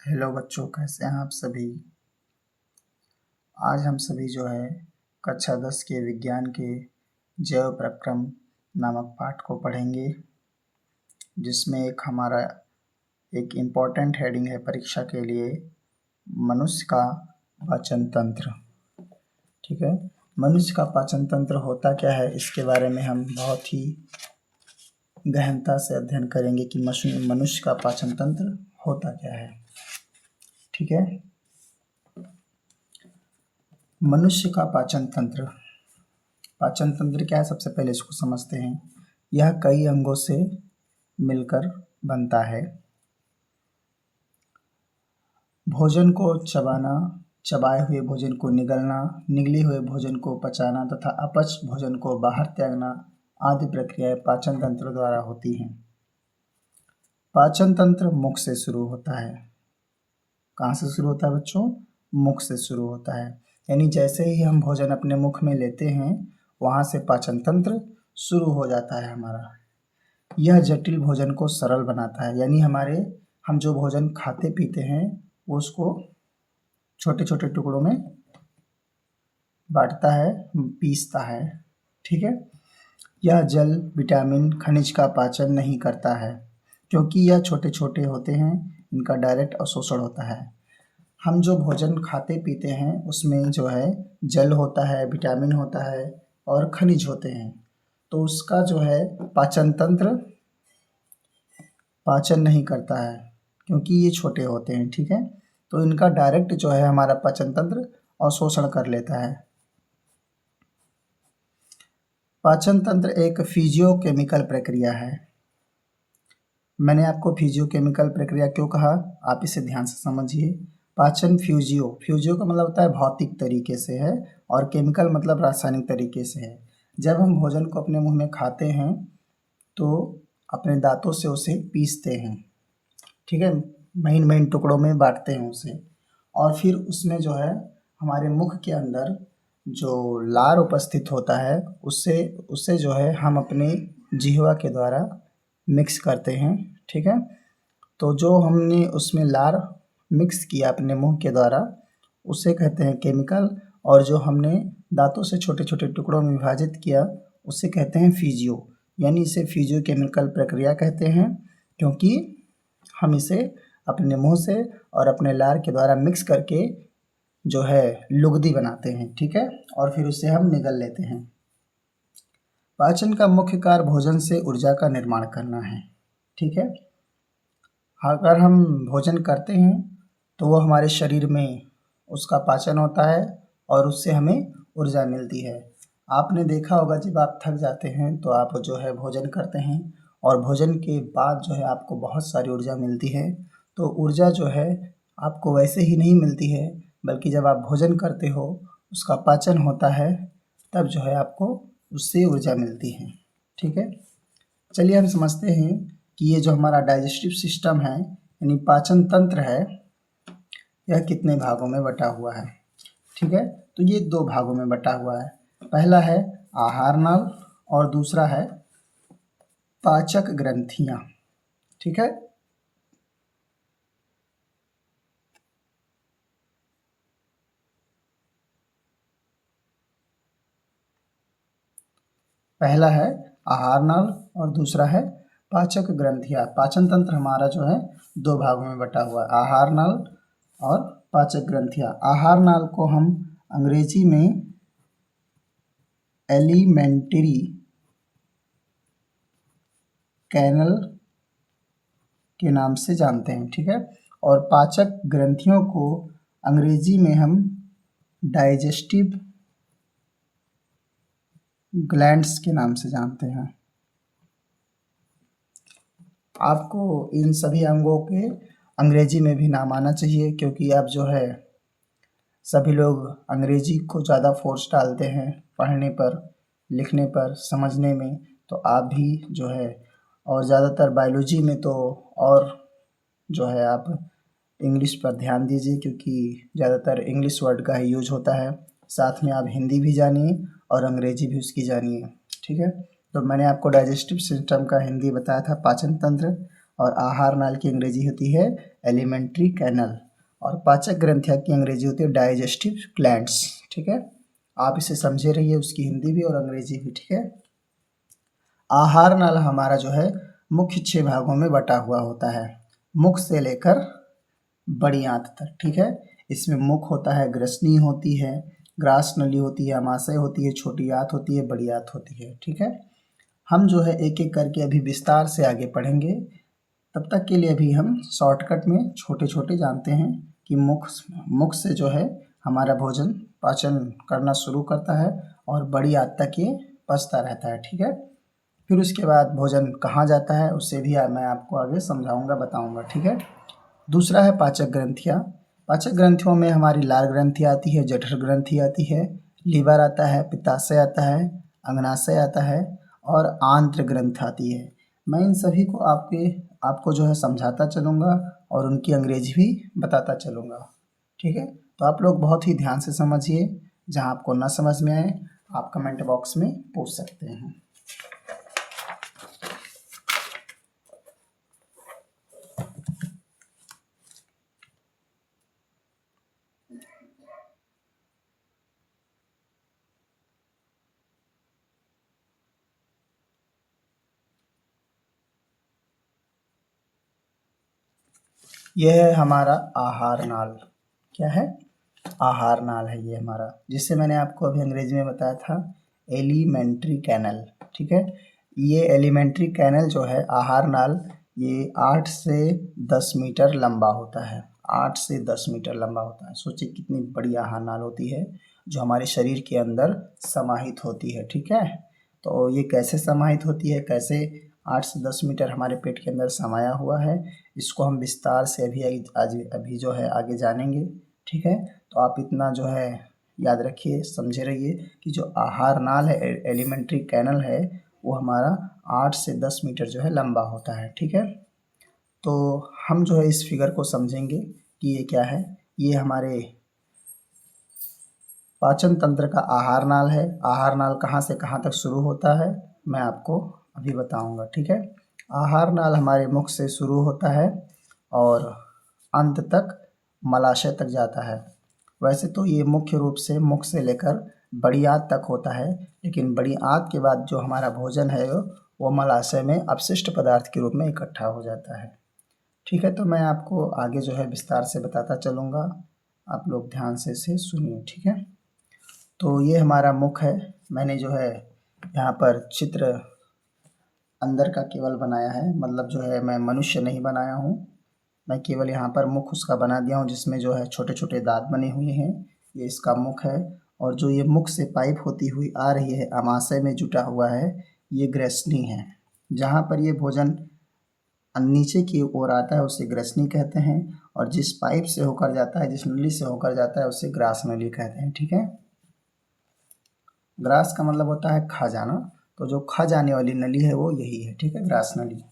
Hello बच्चों, कैसे हैं आप सभी। आज हम सभी कक्षा 10 के विज्ञान के जैव प्रक्रम नामक पाठ को पढ़ेंगे, जिसमें हमारा एक इम्पोर्टेंट हेडिंग है परीक्षा के लिए, मनुष्य का पाचन तंत्र। ठीक है, मनुष्य का पाचन तंत्र होता क्या है, इसके बारे में हम बहुत ही गहनता से अध्ययन करेंगे कि मनुष्य का पाचन तंत्र होता क्या है। ठीक है, मनुष्य का पाचन तंत्र क्या है, सबसे पहले इसको समझते हैं। यह कई अंगों से मिलकर बनता है। भोजन को चबाना, चबाए हुए भोजन को निगलना, निगले हुए भोजन को पचाना तथा अपच भोजन को बाहर त्यागना आदि प्रक्रियाएं पाचन तंत्र द्वारा होती हैं। पाचन तंत्र मुख से शुरू होता है। कहाँ से शुरू होता है बच्चों? मुख से शुरू होता है। यानी जैसे ही हम भोजन अपने मुख में लेते हैं, वहाँ से पाचन तंत्र शुरू हो जाता है हमारा। यह जटिल भोजन को सरल बनाता है, यानी हम जो भोजन खाते पीते हैं वो उसको छोटे छोटे टुकड़ों में बांटता है, पीसता है। ठीक है, यह जल, विटामिन, खनिज का पाचन नहीं करता है, क्योंकि यह छोटे छोटे होते हैं, इनका डायरेक्ट अवशोषण होता है। हम जो भोजन खाते पीते हैं उसमें जल होता है, विटामिन होता है और खनिज होते हैं, तो उसका पाचन तंत्र पाचन नहीं करता है, क्योंकि ये छोटे होते हैं। ठीक है, तो इनका डायरेक्ट हमारा पाचन तंत्र अवशोषण कर लेता है। पाचन तंत्र एक फिजियोकेमिकल प्रक्रिया है। मैंने आपको फिजियोकेमिकल प्रक्रिया क्यों कहा, आप इसे ध्यान से समझिए। पाचन फ्यूजियो का मतलब होता है भौतिक तरीके से है, और केमिकल मतलब रासायनिक तरीके से है। जब हम भोजन को अपने मुंह में खाते हैं तो अपने दांतों से उसे पीसते हैं। ठीक है, महीन महीन टुकड़ों में बांटते हैं उसे, और फिर उसमें हमारे मुख के अंदर जो लार उपस्थित होता है उससे उससे हम अपने जिह्वा के द्वारा मिक्स करते हैं। ठीक है, तो जो हमने उसमें लार मिक्स किया अपने मुंह के द्वारा, उसे कहते हैं केमिकल, और जो हमने दांतों से छोटे छोटे टुकड़ों में विभाजित किया उसे कहते हैं फिजियो। यानी इसे फिजियोकेमिकल प्रक्रिया कहते हैं, क्योंकि हम इसे अपने मुंह से और अपने लार के द्वारा मिक्स करके लुगदी बनाते हैं। ठीक है, और फिर उसे हम निगल लेते हैं। पाचन का मुख्य कार्य भोजन से ऊर्जा का निर्माण करना है। ठीक है, अगर हम भोजन करते हैं तो वो हमारे शरीर में उसका पाचन होता है और उससे हमें ऊर्जा मिलती है। आपने देखा होगा, जब आप थक जाते हैं तो आप भोजन करते हैं, और भोजन के बाद आपको बहुत सारी ऊर्जा मिलती है। तो ऊर्जा आपको वैसे ही नहीं मिलती है, बल्कि जब आप भोजन करते हो, उसका पाचन होता है, तब आपको उससे ऊर्जा मिलती है। ठीक है, चलिए हम समझते हैं कि ये जो हमारा डाइजेस्टिव सिस्टम है, यानी पाचन तंत्र है, यह कितने भागों में बटा हुआ है। ठीक है, तो ये 2 भागों में बटा हुआ है। पहला है आहार नल और दूसरा है पाचक ग्रंथियां। ठीक है, पहला है आहार नल और दूसरा है पाचक ग्रंथियां। पाचन तंत्र हमारा 2 भागों में बटा हुआ है, आहार नल और पाचक ग्रंथियां। आहार नल को हम अंग्रेजी में एलिमेंट्री कैनल के नाम से जानते हैं। ठीक है, और पाचक ग्रंथियों को अंग्रेजी में हम डाइजेस्टिव ग्लैंड्स के नाम से जानते हैं। आपको इन सभी अंगों के अंग्रेजी में भी नाम आना चाहिए, क्योंकि आप सभी लोग अंग्रेजी को ज़्यादा फोर्स डालते हैं पढ़ने पर, लिखने पर, समझने में। तो आप भी और ज़्यादातर बायोलॉजी में तो और आप इंग्लिश पर ध्यान दीजिए, क्योंकि ज़्यादातर इंग्लिश वर्ड का ही यूज होता है। साथ में आप हिंदी भी जानिए और अंग्रेजी भी उसकी जानिए। ठीक है, तो मैंने आपको डाइजेस्टिव सिस्टम का हिंदी बताया था पाचन तंत्र, और आहार नाल की अंग्रेजी होती है एलिमेंट्री कैनल, और पाचक ग्रंथियाँ की अंग्रेजी होती है डाइजेस्टिव ग्लैंड्स। ठीक है, आप इसे समझे रहिए, उसकी हिंदी भी और अंग्रेजी भी। ठीक है, आहार नाल हमारा जो है मुख्य 6 भागों में बटा हुआ होता है, मुख से लेकर बड़ी आंत तक। ठीक है, इसमें मुख होता है, ग्रसनी होती है, ग्रास नली होती है, अमाशय होती है, छोटी आंत होती है, बड़ी आंत होती है। ठीक है, हम जो है एक एक करके अभी विस्तार से आगे पढ़ेंगे। तब तक के लिए अभी हम शॉर्टकट में छोटे छोटे जानते हैं कि मुख से जो है हमारा भोजन पाचन करना शुरू करता है और बड़ी आंत तक ये पचता रहता है। ठीक है, फिर उसके बाद भोजन कहाँ जाता है उससे भी मैं आपको आगे समझाऊंगा, बताऊंगा। ठीक है, दूसरा है पाचक ग्रंथियाँ। पाचक ग्रंथियों में हमारी लाल ग्रंथि आती है, जठर ग्रंथि आती है, लीवर आता है, पित्ताशय आता है, अंगनाशय आता है और आंत्र ग्रंथ आती है। मैं इन सभी को आपको जो है समझाता चलूँगा और उनकी अंग्रेजी भी बताता चलूँगा। ठीक है, तो आप लोग बहुत ही ध्यान से समझिए, जहाँ आपको ना समझ में आए आप कमेंट बॉक्स में पूछ सकते हैं। यह है हमारा आहार नाल। क्या है? आहार नाल है ये हमारा, जिससे मैंने आपको अभी अंग्रेजी में बताया था एलिमेंट्री कैनल। ठीक है, ये एलिमेंट्री कैनल जो है आहार नाल, ये 8 से 10 मीटर लंबा होता है। 8 से 10 मीटर लंबा होता है। सोचिए कितनी बड़ी आहार नाल होती है जो हमारे शरीर के अंदर समाहित होती है। ठीक है, तो ये कैसे समाहित होती है, कैसे 8 से 10 मीटर हमारे पेट के अंदर समाया हुआ है, इसको हम विस्तार से अभी जो है आगे जानेंगे। ठीक है, तो आप इतना जो है याद रखिए, समझे रहिए कि जो आहार नाल है, एलिमेंट्री कैनल है, वो हमारा 8 से 10 मीटर जो है लंबा होता है। ठीक है, तो हम जो है इस फिगर को समझेंगे कि ये क्या है। ये हमारे पाचन तंत्र का आहार नाल है। आहार नाल कहाँ से कहाँ तक शुरू होता है मैं आपको अभी बताऊंगा। ठीक है, आहार नाल हमारे मुख से शुरू होता है और अंत तक मलाशय तक जाता है। वैसे तो ये मुख्य रूप से मुख से लेकर बड़ी आंत तक होता है, लेकिन बड़ी आंत के बाद जो हमारा भोजन है वो मलाशय में अपशिष्ट पदार्थ के रूप में इकट्ठा हो जाता है। ठीक है, तो मैं आपको आगे जो है विस्तार से बताता चलूँगा, आप लोग ध्यान से इसे सुनिए। ठीक है, तो ये हमारा मुख है। मैंने जो है यहाँ पर चित्र अंदर का केवल बनाया है, मतलब जो है मैं मनुष्य नहीं बनाया हूँ, मैं केवल यहाँ पर मुख उसका बना दिया हूँ जिसमें जो है छोटे छोटे दांत बने हुए हैं। ये इसका मुख है, और जो ये मुख से पाइप होती हुई आ रही है अमाशय में जुटा हुआ है, ये ग्रसनी है। जहाँ पर ये भोजन नीचे की ओर आता है उसे ग्रसनी कहते हैं, और जिस पाइप से होकर जाता है, जिस नली से होकर जाता है, उसे ग्रास नली कहते हैं। ठीक है, ग्रास का मतलब होता है खा जाना, तो जो खा जाने वाली नली है वो यही है। ठीक है, ग्रास नली।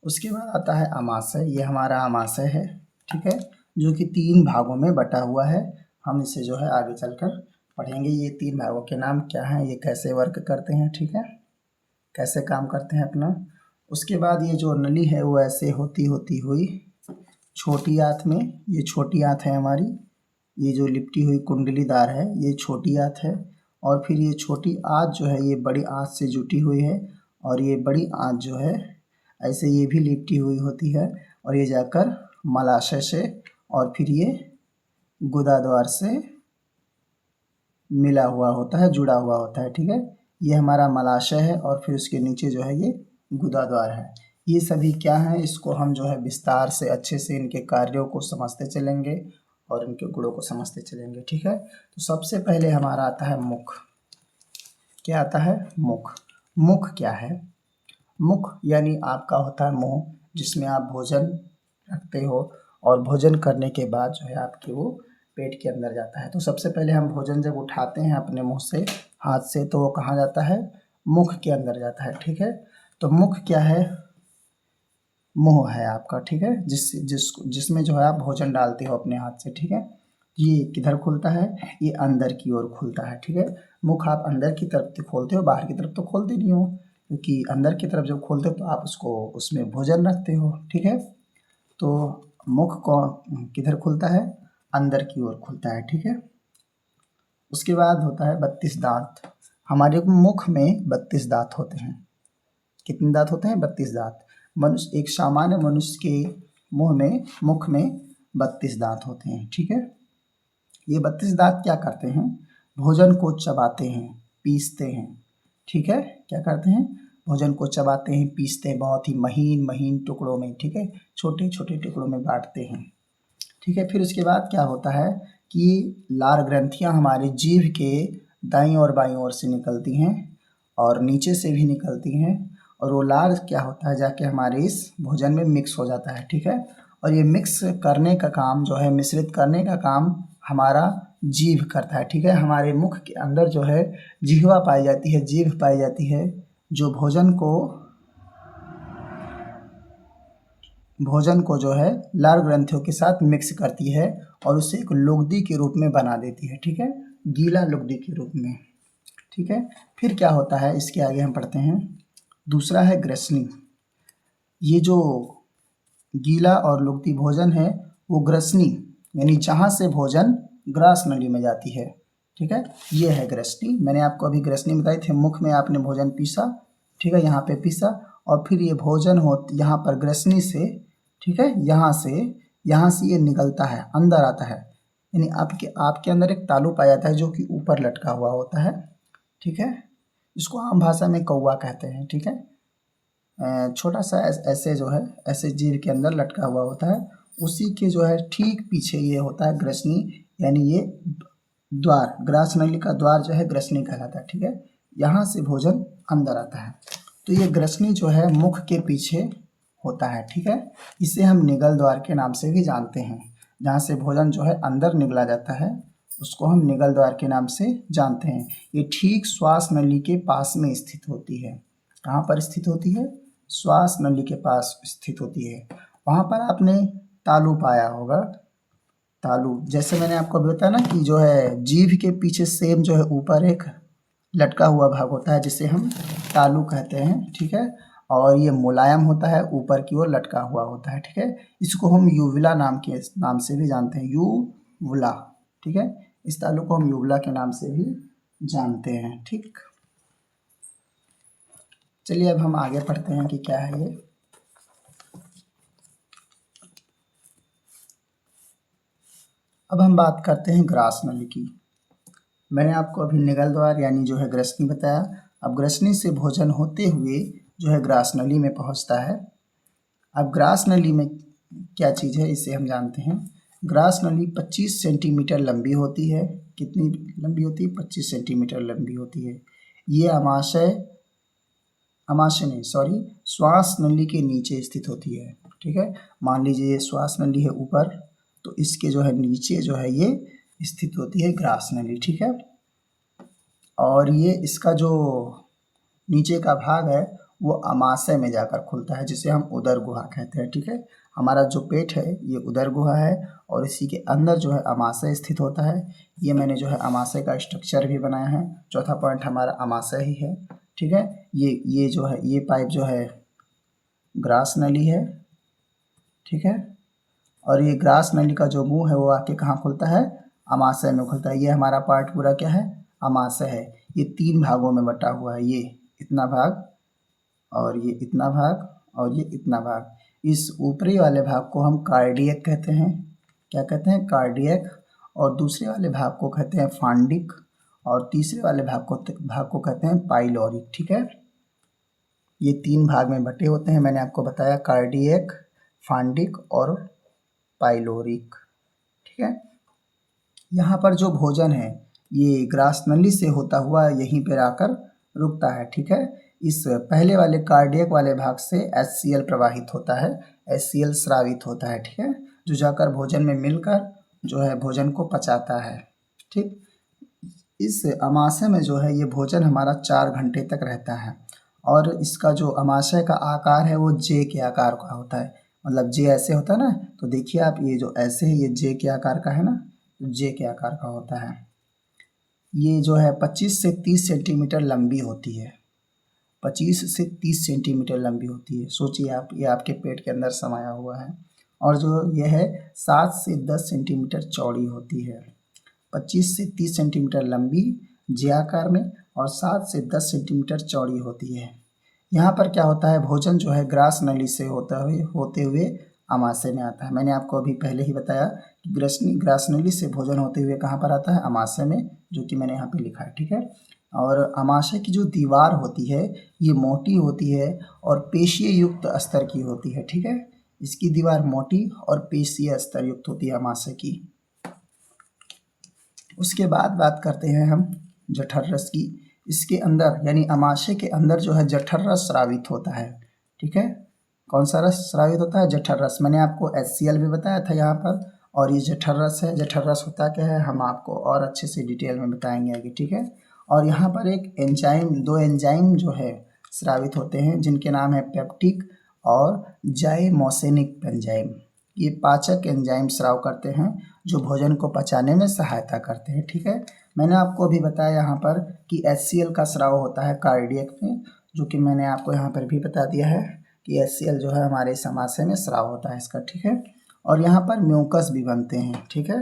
उसके बाद आता है अमाशय। ये हमारा अमाशय है। ठीक है, जो कि 3 भागों में बटा हुआ है। हम इसे जो है आगे चलकर पढ़ेंगे। ये 3 भागों के नाम क्या हैं, ये कैसे वर्क करते हैं, ठीक है, कैसे काम करते हैं अपना। उसके बाद ये जो नली है वो ऐसे होती होती हुई छोटी आंत में, ये छोटी आंत है हमारी, ये जो लिपटी हुई कुंडलीदार है ये छोटी आंत है, और फिर ये छोटी आंत जो है ये बड़ी आंत से जुटी हुई है, और ये बड़ी आंत जो है ऐसे ये भी लिपटी हुई होती है, और ये जाकर मलाशय से और फिर ये गुदा द्वार से मिला हुआ होता है, जुड़ा हुआ होता है। ठीक है, ये हमारा मलाशय है, और फिर उसके नीचे जो है ये गुदा द्वार है। ये सभी क्या है, इसको हम जो है विस्तार से अच्छे से इनके कार्यों को समझते चलेंगे और इनके गुणों को समझते चलेंगे। ठीक है, तो सबसे पहले हमारा आता है मुख। क्या आता है? मुख। मुख क्या है? मुख यानी आपका होता है मुंह, जिसमें आप भोजन रखते हो, और भोजन करने के बाद जो है आपके वो पेट के अंदर जाता है। तो सबसे पहले हम भोजन जब उठाते हैं अपने मुंह से, हाथ से, तो वो कहाँ जाता है? मुख के अंदर जाता है। ठीक है, तो मुख क्या है? मुंह है आपका। ठीक है, जिसमें जो है आप भोजन डालते हो अपने हाथ से। ठीक है, ये किधर खुलता है? ये अंदर की ओर खुलता है। ठीक है, मुख आप अंदर की तरफ खोलते हो, बाहर की तरफ तो खोलते नहीं हो। क्योंकि अंदर की तरफ जब खोलते हो तो आप उसको उसमें भोजन रखते हो, ठीक है। तो मुख को किधर खुलता है, अंदर की ओर खुलता है, ठीक है। उसके बाद होता है 32 दांत। हमारे मुख में 32 दांत होते हैं। कितने दांत होते हैं, 32 दांत। मनुष्य, एक सामान्य मनुष्य के मुख में 32 दांत होते हैं, ठीक है। ये 32 दांत क्या करते हैं, भोजन को चबाते हैं, पीसते हैं, ठीक है। क्या करते हैं, भोजन को चबाते हैं, पीसते हैं, बहुत ही महीन महीन टुकड़ों में, ठीक है, छोटे छोटे टुकड़ों में बांटते हैं, ठीक है। फिर उसके बाद क्या होता है कि लार ग्रंथियां हमारे जीभ के दाईं और बाईं ओर से निकलती हैं और नीचे से भी निकलती हैं, और वो लार क्या होता है, जाके हमारे इस भोजन में मिक्स हो जाता है, ठीक है। और ये मिक्स करने का काम जो है, मिश्रित करने का काम हमारा जीभ करता है, ठीक है। हमारे मुख के अंदर जो है जिह्वा पाई जाती है, जीभ पाई जाती है, जो भोजन को जो है लार ग्रंथियों के साथ मिक्स करती है और उसे एक लुगदी के रूप में बना देती है, ठीक है, गीला लुगदी के रूप में, ठीक है। फिर क्या होता है, इसके आगे हम पढ़ते हैं। दूसरा है ग्रसनी। ये जो गीला और लुगदी भोजन है वो ग्रसनी, यानी जहाँ से भोजन ग्रास नली में जाती है, ठीक है, ये है ग्रसनी। मैंने आपको अभी ग्रसनी बताई थी, मुख में आपने भोजन पीसा, ठीक है, यहाँ पे पीसा, और फिर ये भोजन हो यहाँ पर ग्रसनी से, ठीक है, यहाँ से ये निकलता है, अंदर आता है, यानी आपके अंदर एक तालू पाया जाता है जो कि ऊपर लटका हुआ होता है, ठीक है। इसको आम भाषा में कौवा कहते हैं, ठीक है। छोटा सा ऐसे जो है, ऐसे जीभ के अंदर लटका हुआ होता है, उसी के जो है ठीक पीछे ये होता है ग्रसनी, यानी ये द्वार, ग्रास नली का द्वार जो है ग्रसनी कहलाता है, ठीक है। यहाँ से भोजन अंदर आता है, तो ये ग्रसनी जो है मुख के पीछे होता है, ठीक है। इसे हम निगल द्वार के नाम से भी जानते हैं। जहाँ से भोजन जो है अंदर निगला जाता है उसको हम निगल द्वार के नाम से जानते हैं। ये ठीक श्वास नली के पास में स्थित होती है। कहाँ पर स्थित होती है, श्वास नली के पास स्थित होती है। वहाँ पर आपने तालू पाया होगा, तालू, जैसे मैंने आपको अभी बताया ना कि जो है जीभ के पीछे सेम जो है ऊपर एक लटका हुआ भाग होता है जिसे हम तालू कहते हैं, ठीक है। और ये मुलायम होता है, ऊपर की ओर लटका हुआ होता है, ठीक है। इसको हम यूविला नाम से भी जानते हैं, यूवुला, ठीक है। इस तालू को हम यूविला के नाम से भी जानते हैं, ठीक। चलिए अब हम आगे पढ़ते हैं कि क्या है ये। अब हम बात करते हैं ग्रास नली की। मैंने आपको अभी निगल द्वार यानी जो है ग्रसनी बताया। अब ग्रसनी से भोजन होते हुए जो है ग्रास नली में पहुंचता है। अब ग्रास नली में क्या चीज़ है इसे हम जानते हैं। ग्रास नली 25 सेंटीमीटर लंबी होती है। कितनी लंबी होती है, 25 सेंटीमीटर लंबी होती है। ये अमाशय नहीं, सॉरी, श्वास नली के नीचे स्थित होती है, ठीक है। मान लीजिए ये श्वास नली है ऊपर, तो इसके जो है नीचे जो है ये स्थित होती है ग्रास नली, ठीक है। और ये इसका जो नीचे का भाग है वो अमाशय में जाकर खुलता है, जिसे हम उदर गुहा कहते हैं, ठीक है। हमारा जो पेट है ये उदर गुहा है और इसी के अंदर जो है अमाशय स्थित होता है। ये मैंने जो है अमाशय का स्ट्रक्चर भी बनाया है। चौथा पॉइंट हमारा अमाशय ही है, ठीक है। ये जो है ये पाइप जो है ग्रास नली है, ठीक है। और ये ग्रास नली का जो मुंह है वो आके कहाँ खुलता है, अमाशय में खुलता है। ये हमारा पार्ट पूरा क्या है, अमाशय है। ये 3 भागों में बटा हुआ है, ये इतना भाग और ये इतना भाग और ये इतना भाग। इस ऊपरी वाले भाग को हम कार्डियक कहते हैं। क्या कहते हैं, कार्डियक। और दूसरे वाले भाग को कहते हैं फांडिक और तीसरे वाले भाग को कहते हैं पाइलोरिक, ठीक है। ये 3 भाग में बटे होते हैं, मैंने आपको बताया, कार्डियक, फांडिक और पाइलोरिक, ठीक है। यहाँ पर जो भोजन है ये ग्रास नली से होता हुआ यहीं पर आकर रुकता है, ठीक है। इस पहले वाले कार्डियक वाले भाग से HCl प्रवाहित होता है, HCl स्रावित होता है, ठीक है, जो जाकर भोजन में मिलकर जो है भोजन को पचाता है, ठीक। इस अमाशय में जो है ये भोजन हमारा 4 घंटे तक रहता है और इसका जो अमाशय का आकार है वो जे के आकार का होता है। मतलब जे ऐसे होता है ना, तो देखिए आप ये जो ऐसे है ये जे के आकार का है ना, जे के आकार का होता है। ये जो है 25 से 30 सेंटीमीटर लंबी होती है 25 से 30 सेंटीमीटर लंबी होती है। सोचिए आप, ये आपके पेट के अंदर समाया हुआ है। और जो ये है 7 से 10 सेंटीमीटर चौड़ी होती है। 25 से 30 सेंटीमीटर लंबी जे आकार में और 7 से 10 सेंटीमीटर चौड़ी होती है। यहाँ पर क्या होता है, भोजन जो है ग्रास नली से होते हुए आमाशय में आता है। मैंने आपको अभी पहले ही बताया कि ग्रास नली से भोजन होते हुए कहाँ पर आता है, आमाशय में, जो कि मैंने यहाँ पे लिखा है, ठीक है। और आमाशय की जो दीवार होती है ये मोटी होती है और पेशीय युक्त अस्तर की होती है, ठीक है। इसकी दीवार मोटी और पेशीय स्तर युक्त होती है आमाशय की। उसके बाद बात करते हैं हम जठर रस की। इसके अंदर यानी आमाशय के अंदर जो है जठर रस स्रावित होता है, ठीक है। कौन सा रस स्रावित होता है, जठर रस। मैंने आपको HCl भी बताया था यहाँ पर, और ये जठर रस है। जठर रस होता क्या है हम आपको और अच्छे से डिटेल में बताएंगे आगे, ठीक है। और यहाँ पर एक एंजाइम, 2 एंजाइम जो है स्रावित होते हैं, जिनके नाम है पेप्टिक और जाइमोसेनिक एंजाइम। ये पाचक एंजाइम स्राव करते हैं जो भोजन को पचाने में सहायता करते हैं, ठीक है। मैंने आपको अभी बताया यहाँ पर कि HCl का स्राव होता है कार्डियक में, जो कि मैंने आपको यहाँ पर भी बता दिया है कि HCl जो है हमारे आमाशय में स्राव होता है इसका, ठीक है। और यहाँ पर म्यूकस भी बनते हैं, ठीक है।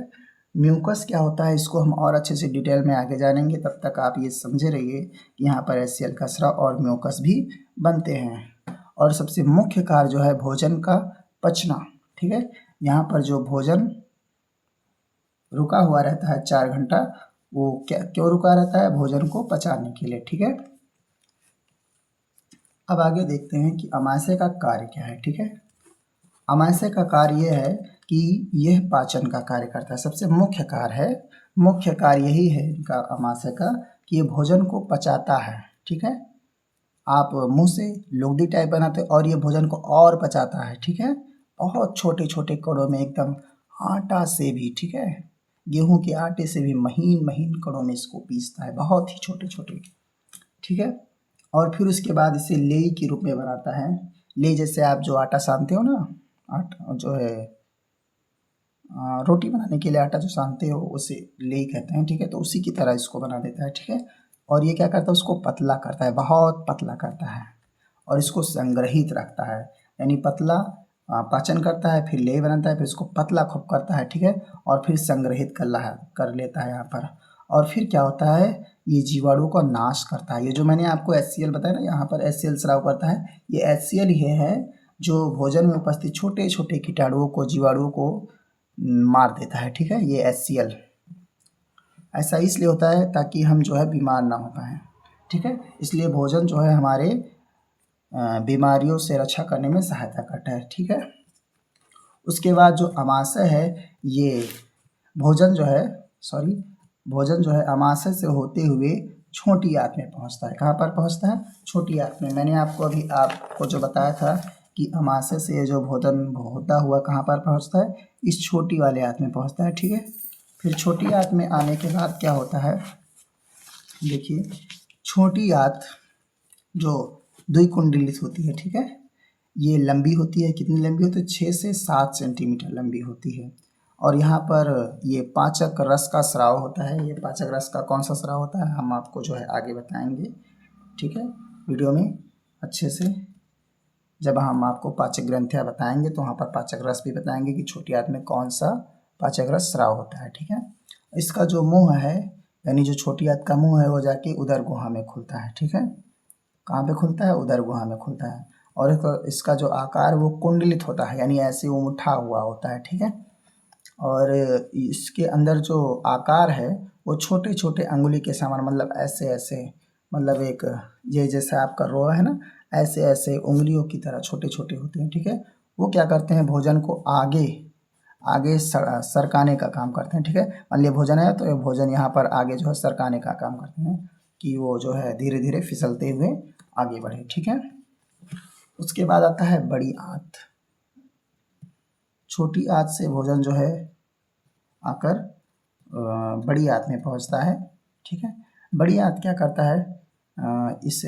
म्यूकस क्या होता है इसको हम और अच्छे से डिटेल में आगे जानेंगे, तब तक आप ये समझे रहिए कि यहाँ पर HCl का स्राव और म्यूकस भी बनते हैं। और सबसे मुख्य कार्य जो है भोजन का पचना, ठीक है। यहाँ पर जो भोजन रुका हुआ रहता है 4 घंटा, वो क्यों रुका रहता है, भोजन को पचाने के लिए, ठीक है। अब आगे देखते हैं कि आमाशय का कार्य क्या है, ठीक है। आमाशय का कार्य यह है कि यह पाचन का कार्य करता है, सबसे मुख्य कार्य है, मुख्य कार्य यही है इनका आमाशय का कि ये भोजन को पचाता है, ठीक है। आप मुंह से लुगदी टाइप बनाते हो और ये भोजन को और पचाता है, ठीक है। बहुत छोटे छोटे कणों में, एकदम आटा से भी, ठीक है, गेहूं के आटे से भी महीन महीन कणों में इसको पीसता है, बहुत ही छोटे छोटे, ठीक है। और फिर उसके बाद इसे लेई के रूप में बनाता है। लेई जैसे आप जो आटा सानते हो ना, आटा जो है रोटी बनाने के लिए आटा जो सानते हो उसे लेई कहते हैं, ठीक है। तो उसी की तरह इसको बना देता है, ठीक है। और ये क्या करता है, उसको पतला करता है, बहुत पतला करता है, और इसको संग्रहित रखता है। यानी पतला पाचन करता है, फिर लेई बनाता है, फिर इसको पतला खूब करता है, ठीक है। और फिर संग्रहित कर लेता है यहाँ पर। और फिर क्या होता है, ये जीवाणु का नाश करता है। ये जो मैंने आपको HCl बताया ना, यहाँ पर HCl स्राव करता है, ये HCl ही है जो भोजन में उपस्थित छोटे छोटे कीटाणुओं को, जीवाणुओं को मार देता है, ठीक है। ये HCl ऐसा इसलिए होता है ताकि हम जो है बीमार ना हो पाए, ठीक है। इसलिए भोजन जो है हमारे बीमारियों से रक्षा करने में सहायता करता है, ठीक है। उसके बाद जो आमाशय है, ये भोजन जो है आमाशय से होते हुए छोटी आंत में पहुंचता है। कहाँ पर पहुंचता है, छोटी आंत में। मैंने आपको जो बताया था कि आमाशय से जो भोजन होता हुआ कहाँ पर पहुंचता है, इस छोटी वाले आंत में पहुंचता है, ठीक है। फिर छोटी आंत में आने के बाद क्या होता है, देखिए, छोटी आंत जो द्विकुंडलित होती है, ठीक है, ये लंबी होती है। कितनी लंबी होती है, 6 से 7 सेंटीमीटर लंबी होती है। और यहाँ पर ये पाचक रस का स्राव होता है। ये पाचक रस का कौन सा स्राव होता है हम आपको जो है आगे बताएंगे, ठीक है, वीडियो में अच्छे से। जब हम आपको पाचक ग्रंथियाँ बताएंगे तो वहाँ पर पाचक रस भी बताएंगे कि छोटी आंत में कौन सा पाचक रस स्राव होता है, ठीक है। इसका जो मुंह है, यानी जो छोटी आंत का मुंह है, वो जाके उदर गुहा में खुलता है, ठीक है। कहाँ पे खुलता है, उदर गुहा में खुलता है। और इसका जो आकार वो कुंडलित होता है, यानी ऐसे उठा हुआ होता है, ठीक है। और इसके अंदर जो आकार है वो छोटे छोटे अंगुली के समान, मतलब ऐसे ऐसे, मतलब एक ये जैसे आपका रोआ है ना, ऐसे ऐसे उंगलियों की तरह छोटे छोटे होते हैं, ठीक है। वो क्या करते हैं, भोजन को आगे आगे सरकाने का काम करते हैं, ठीक है। मान लिया भोजन है तो ये भोजन यहाँ पर आगे जो है सरकाने का काम करते हैं कि वो जो है धीरे धीरे फिसलते हुए आगे बढ़े, ठीक है। उसके बाद आता है बड़ी आंत। छोटी आंत से भोजन जो है आकर बड़ी आंत में पहुंचता है, ठीक है। बड़ी आंत क्या करता है, इस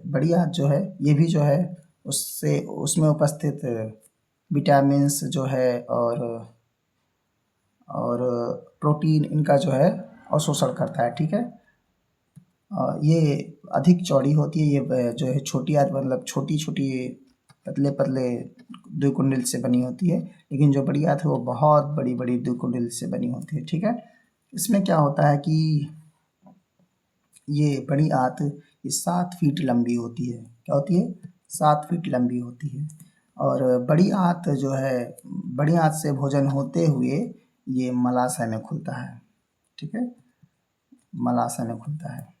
बड़ी आंत जो है ये भी जो है उसमें उपस्थित विटामिन्स जो है और प्रोटीन, इनका जो है अवशोषण करता है, ठीक है। ये अधिक चौड़ी होती है, ये जो है छोटी आंत मतलब छोटी छोटी पतले पतले द्विकुंडल से बनी होती है, लेकिन जो बड़ी आंत है वो बहुत बड़ी बड़ी द्विकुंडल से बनी होती है। ठीक है, इसमें क्या होता है कि ये बड़ी आंत ये 7 फीट लंबी होती है। क्या होती है? 7 फीट लंबी होती है। और बड़ी आंत जो है, बड़ी आंत से भोजन होते हुए ये मलाशय में खुलता है। ठीक है, मलाशय में खुलता है।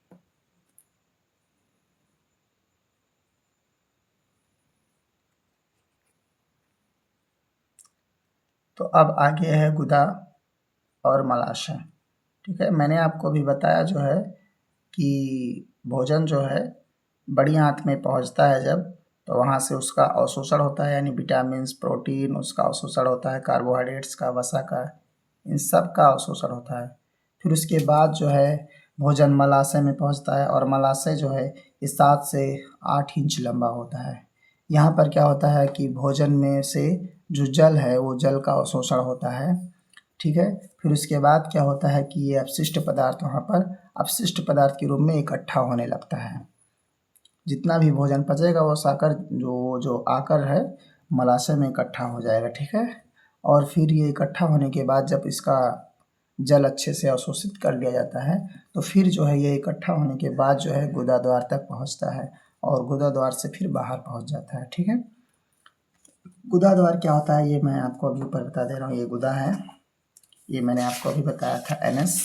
तो अब आगे है गुदा और मलाशय। ठीक है, मैंने आपको अभी बताया जो है कि भोजन जो है बड़ी आंत में पहुंचता है जब, तो वहाँ से उसका अवशोषण होता है, यानी विटामिन्स, प्रोटीन, उसका अवशोषण होता है, कार्बोहाइड्रेट्स का, वसा का, इन सब का अवशोषण होता है। फिर उसके बाद जो है भोजन मलाशय में पहुंचता है, और मलाशय जो है ये 7 से 8 इंच लंबा होता है। यहाँ पर क्या होता है कि भोजन में से जो जल है वो जल का अवशोषण होता है। ठीक है, फिर उसके बाद क्या होता है कि ये अपशिष्ट पदार्थ वहाँ पर अपशिष्ट पदार्थ के रूप में इकट्ठा होने लगता है। जितना भी भोजन पचेगा वो साकर जो आकर है मलाशय में इकट्ठा हो जाएगा। ठीक है, और फिर ये इकट्ठा होने के बाद जब इसका जल अच्छे से अवशोषित कर लिया जाता है, तो फिर जो है ये इकट्ठा होने के बाद जो है गुदा द्वार तक पहुँचता है, और गुदा द्वार से फिर बाहर पहुँच जाता है। ठीक है, गुदा द्वार क्या होता है ये मैं आपको अभी ऊपर बता दे रहा हूँ। ये गुदा है, ये मैंने आपको अभी बताया था एनएस।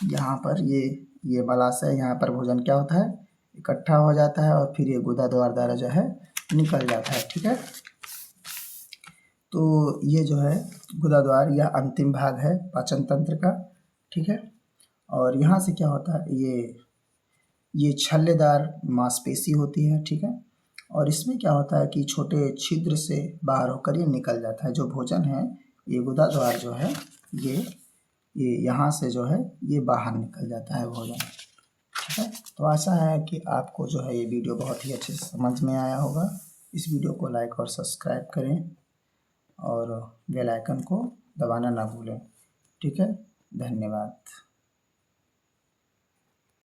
यहाँ पर ये मलाशय, यहाँ पर भोजन क्या होता है, इकट्ठा हो जाता है, और फिर ये गुदा द्वारा जो है निकल जाता है। ठीक है, तो ये जो है गुदा द्वार यह अंतिम भाग है पाचन तंत्र का। ठीक है, और यहाँ से क्या होता है, ये छल्लेदार मांसपेशी होती है। ठीक है, और इसमें क्या होता है कि छोटे छिद्र से बाहर होकर ये निकल जाता है। जो भोजन है ये गुदा द्वार जो है ये यहाँ से जो है ये बाहर निकल जाता है भोजन। ठीक है, तो आशा है कि आपको जो है ये वीडियो बहुत ही अच्छे से समझ में आया होगा। इस वीडियो को लाइक और सब्सक्राइब करें, और बेल आइकन को दबाना ना भूलें। ठीक है, धन्यवाद।